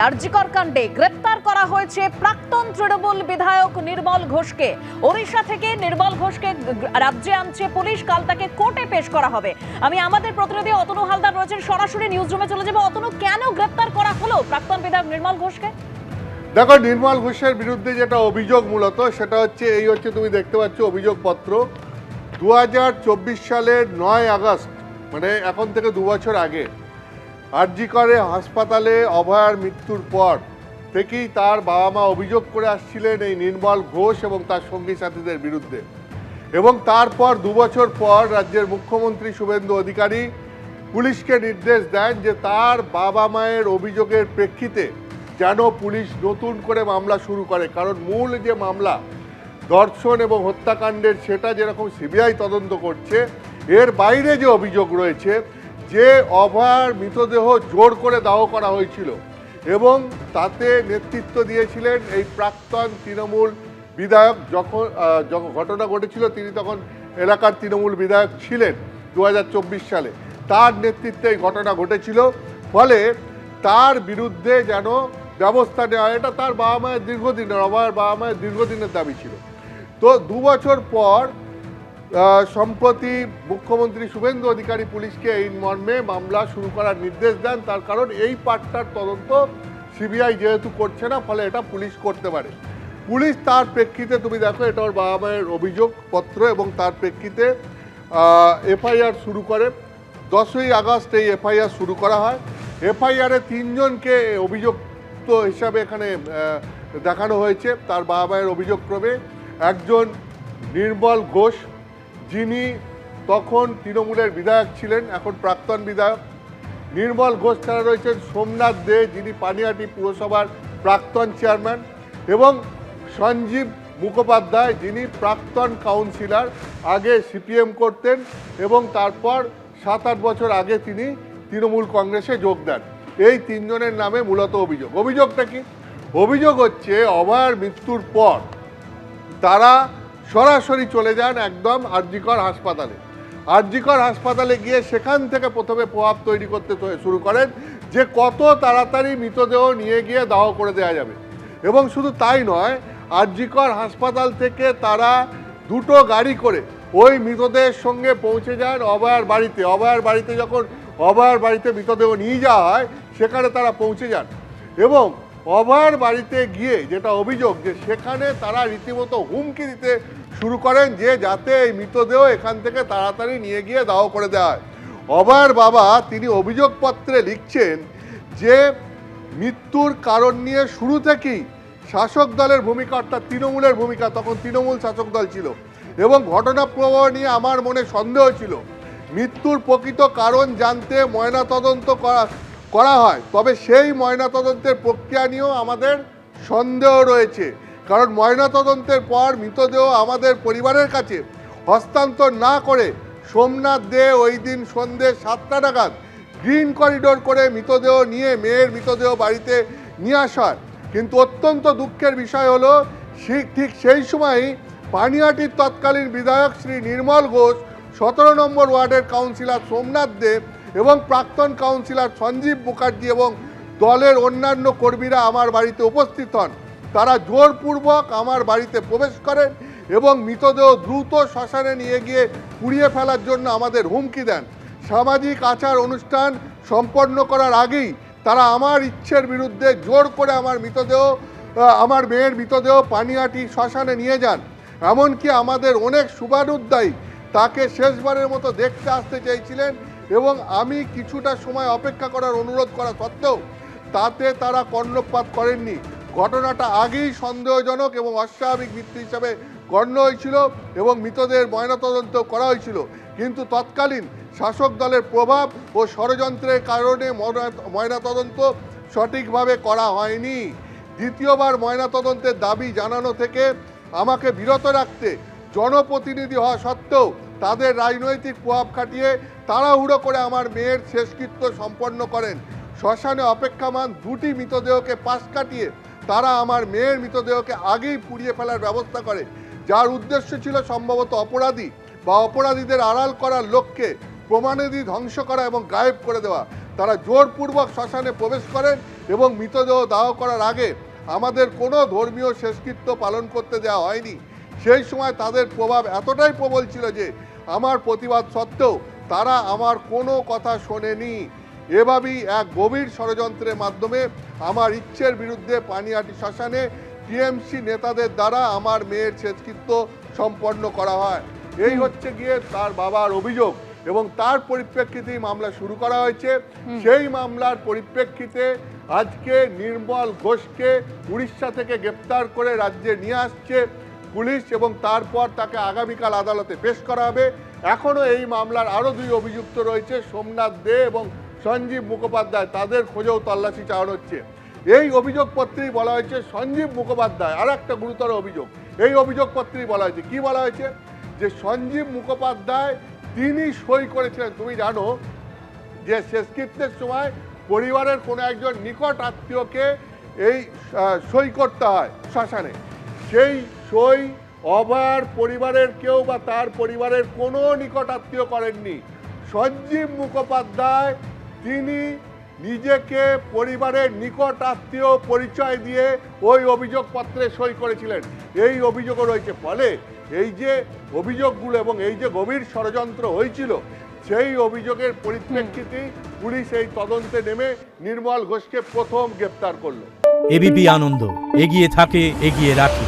আরজিকর কাণ্ডে গ্রেপ্তার করা হয়েছে প্রাক্তন তৃণমূল বিধায়ক নির্মল ঘোষকে। ওড়িশা থেকে নির্মল ঘোষকে রাজ্যে আনছে পুলিশ। কাল তাকে কোর্টে পেশ করা হবে। আমি আমাদের প্রতিনিধি অতনু হালদার রয়েছেন, সরাসরি নিউজ রুমে চলে যাবো। অতনু, কেন গ্রেপ্তার করা হলো প্রাক্তন বিধায়ক নির্মল ঘোষকে? দেখো, নির্মল ঘোষের বিরুদ্ধে যেটা অভিযোগ মূলত সেটা হচ্ছে তুমি দেখতে পাচ্ছ অভিযোগপত্র 2024 সালের 9 আগস্ট, মানে এখন থেকে 2 বছর আগে আরজিকরে হাসপাতালে অভয়ার মৃত্যুর পর থেকেই তার বাবা মা অভিযোগ করে আসছিলেন এই নির্মল ঘোষ এবং তার সঙ্গী সাথীদের বিরুদ্ধে। এবং তারপর 2 বছর পর রাজ্যের মুখ্যমন্ত্রী শুভেন্দু অধিকারী পুলিশকে নির্দেশ দেন যে তার বাবা মায়ের অভিযোগের প্রেক্ষিতে যেন পুলিশ নতুন করে মামলা শুরু করে, কারণ মূল যে মামলা ধর্ষণ এবং হত্যাকাণ্ডের সেটা যেরকম সিবিআই তদন্ত করছে, এর বাইরে যে অভিযোগ রয়েছে যে অভয়ার মৃতদেহ জোর করে দাহ করা হয়েছিল এবং তাতে নেতৃত্ব দিয়েছিলেন এই প্রাক্তন তৃণমূল বিধায়ক। যখন ঘটনা ঘটেছিল তিনি তখন এলাকার তৃণমূল বিধায়ক ছিলেন 2024 সালে, তার নেতৃত্বে এই ঘটনা ঘটেছিল। ফলে তার বিরুদ্ধে যেন ব্যবস্থা নেওয়া হয়, এটা তার বাবা মায়ের দীর্ঘদিনের, অভয়ার বাবা মায়ের দীর্ঘদিনের দাবি ছিল। তো 2 বছর পর সম্প্রতি মুখ্যমন্ত্রী শুভেন্দু অধিকারী পুলিশকে এই মর্মে মামলা শুরু করার নির্দেশ দেন। তার কারণ এই পার্টটার তদন্ত সিবিআই যেহেতু করছে না, ফলে এটা পুলিশ করতে পারে। পুলিশ তার প্রেক্ষিতে তুমি দেখো, এটা ওর বাবা মায়ের অভিযোগপত্র এবং তার প্রেক্ষিতে এফআইআর শুরু করে। 10ই আগস্ট এই এফআইআর শুরু করা হয়। এফআইআরে 3 জনকে অভিযুক্ত হিসাবে এখানে দেখানো হয়েছে তার বাবা মায়ের অভিযোগক্রমে। একজন নির্মল ঘোষ, যিনি তখন তৃণমূলের বিধায়ক ছিলেন, এখন প্রাক্তন বিধায়ক। নির্মল ঘোষ ছাড়া রয়েছেন সোমনাথ দে, যিনি পানিহাটি পুরসভার প্রাক্তন চেয়ারম্যান, এবং সঞ্জীব মুখোপাধ্যায়, যিনি প্রাক্তন কাউন্সিলর, আগে সিপিএম করতেন এবং তারপর 7-8 বছর আগে তিনি তৃণমূল কংগ্রেসে যোগ দেন। এই 3 জনের নামে মূলত অভিযোগটা কি? অভিযোগ হচ্ছে অভয়ার মৃত্যুর পর তারা সরাসরি চলে যান একদম আরজিকর হাসপাতালে। আরজিকর হাসপাতালে গিয়ে সেখান থেকে প্রথমে প্রভাব তৈরি করতে শুরু করেন যে কত তাড়াতাড়ি মৃতদেহ নিয়ে গিয়ে দাহ করে দেওয়া যাবে। এবং শুধু তাই নয়, আরজিকর হাসপাতাল থেকে তারা 2টো গাড়ি করে ওই মৃতদেহের সঙ্গে পৌঁছে যান অভয়ার বাড়িতে। যখন অভয়ার বাড়িতে মৃতদেহ নিয়ে যাওয়া হয়, সেখানে তারা পৌঁছে যান এবং অভয়ার বাড়িতে গিয়ে যেটা অভিযোগ যে সেখানে তারা রীতিমতো হুমকি দিতে শুরু করেন যে যাতে এই মৃতদেহ এখান থেকে তাড়াতাড়ি নিয়ে গিয়ে দাহ করে দেওয়া হয়। অভয়ার বাবা তিনি অভিযোগপত্রে লিখছেন যে মৃত্যুর কারণ নিয়ে শুরু থেকেই শাসক দলের ভূমিকা, অর্থাৎ তৃণমূলের ভূমিকা, তখন তৃণমূল শাসক দল ছিল, এবং ঘটনা প্রবাহ নিয়ে আমার মনে সন্দেহ ছিল। মৃত্যুর প্রকৃত কারণ জানতে ময়নাতদন্ত করা হয়, তবে সেই ময়নাতদন্তের প্রক্রিয়া নিয়েও আমাদের সন্দেহ রয়েছে, কারণ ময়নাতদন্তের পর মৃতদেহ আমাদের পরিবারের কাছে হস্তান্তর না করে সোমনাথ দে ওই দিন সন্ধ্যে 7টা নাগাদ গ্রিন করিডোর করে মৃতদেহ নিয়ে মেয়ের মৃতদেহ বাড়িতে নিয়ে আসা হয়। কিন্তু অত্যন্ত দুঃখের বিষয় হলো ঠিক সেই সময়ই পানিহাটির তৎকালীন বিধায়ক শ্রী নির্মল ঘোষ, 17 নম্বর ওয়ার্ডের কাউন্সিলর সোমনাথ দেব এবং প্রাক্তন কাউন্সিলর সঞ্জীব মুখার্জি এবং দলের অন্যান্য কর্মীরা আমার বাড়িতে উপস্থিত হন। তারা জোরপূর্বক আমার বাড়িতে প্রবেশ করেন এবং মৃতদেহ দ্রুত শ্মশানে নিয়ে গিয়ে পুড়িয়ে ফেলার জন্য আমাদের হুমকি দেন। সামাজিক আচার অনুষ্ঠান সম্পন্ন করার আগেই তারা আমার ইচ্ছের বিরুদ্ধে জোর করে আমার মেয়ের মৃতদেহ পানিহাটি শ্মশানে নিয়ে যান। এমনকি আমাদের অনেক শুভানুধ্যায়ী তাকে শেষবারের মতো দেখতে আসতে চেয়েছিলেন এবং আমি কিছুটা সময় অপেক্ষা করার অনুরোধ করা সত্ত্বেও তাতে তারা কর্ণপাত করেননি। ঘটনাটা আগেই সন্দেহজনক এবং অস্বাভাবিক মৃত্যু হিসাবে গণ্য হয়েছিল এবং মৃতদেহের ময়নাতদন্ত করা হয়েছিল, কিন্তু তৎকালীন শাসক দলের প্রভাব ও ষড়যন্ত্রের কারণে ময়নাতদন্ত সঠিকভাবে করা হয়নি। দ্বিতীয়বার ময়নাতদন্তের দাবি জানানো থেকে আমাকে বিরত রাখতে জনপ্রতিনিধি হওয়া সত্ত্বেও তাদের রাজনৈতিক প্রভাব খাটিয়ে তাড়াহুড়ো করে আমার মেয়ের শেষকৃত্য সম্পন্ন করেন। শ্মশানে অপেক্ষামান 2টি মৃতদেহকে পাশ কাটিয়ে তারা আমার মেয়ের মৃতদেহকে আগেই পুড়িয়ে ফেলার ব্যবস্থা করে, যার উদ্দেশ্য ছিল সম্ভবত অপরাধীদের আড়াল করার লক্ষ্যে প্রমাণাদি ধ্বংস করা এবং গায়েব করে দেওয়া। তারা জোরপূর্বক শ্মশানে প্রবেশ করেন এবং মৃতদেহ দাহ করার আগে আমাদের কোনো ধর্মীয় শেষকৃত্য পালন করতে দেওয়া হয়নি। সেই সময় তাদের প্রভাব এতটাই প্রবল ছিল যে আমার প্রতিবাদ সত্ত্বেও তারা আমার কোনো কথা শোনেনি। এভাবেই এক গভীর ষড়যন্ত্রের মাধ্যমে আমার ইচ্ছের বিরুদ্ধে পানিহাটি শ্মশানে টিএমসি নেতাদের দ্বারা আমার মেয়ের শেষকৃত্য সম্পন্ন করা হয়। এই হচ্ছে গিয়ে তার বাবার অভিযোগ এবং তার পরিপ্রেক্ষিতেই মামলা শুরু করা হয়েছে। সেই মামলার পরিপ্রেক্ষিতে আজকে নির্মল ঘোষকে উড়িষ্যা থেকে গ্রেপ্তার করে রাজ্যে নিয়ে আসছে পুলিশ এবং তারপর তাকে আগামীকাল আদালতে পেশ করা হবে। এখনও এই মামলার আরও দুই অভিযুক্ত রয়েছে, সোমনাথ দে এবং সঞ্জীব মুখোপাধ্যায়, তাদের খোঁজেও তল্লাশি চালানো হচ্ছে। এই অভিযোগপত্রেই বলা হয়েছে সঞ্জীব মুখোপাধ্যায়, আর একটা গুরুতর অভিযোগ এই অভিযোগপত্রেই বলা হয়েছে, কি বলা হয়েছে যে সঞ্জীব মুখোপাধ্যায় তিনি সই করেছিলেন। তুমি জানো যে শেষকৃত্যের সময় পরিবারের কোনো একজন নিকট আত্মীয়কে এই সই করতে হয় শ্মশানে, সেই সই অভয়ার পরিবারের কেউ বা তার পরিবারের কোনো নিকট আত্মীয় করেননি। সঞ্জীব মুখোপাধ্যায় তিনি নিজেকে পরিবারের নিকট আত্মীয় পরিচয় দিয়ে ওই অভিযোগপত্রে সই করেছিলেন। এই অভিযোগও রয়েছে। ফলে এই যে অভিযোগগুলো এবং এই যে গভীর ষড়যন্ত্র হয়েছিল সেই অভিযোগের পরিপ্রেক্ষিতেই পুলিশ এই তদন্তে নেমে নির্মল ঘোষকে প্রথম গ্রেপ্তার করলো। এবিপি আনন্দ, এগিয়ে থাকে, এগিয়ে রাখে।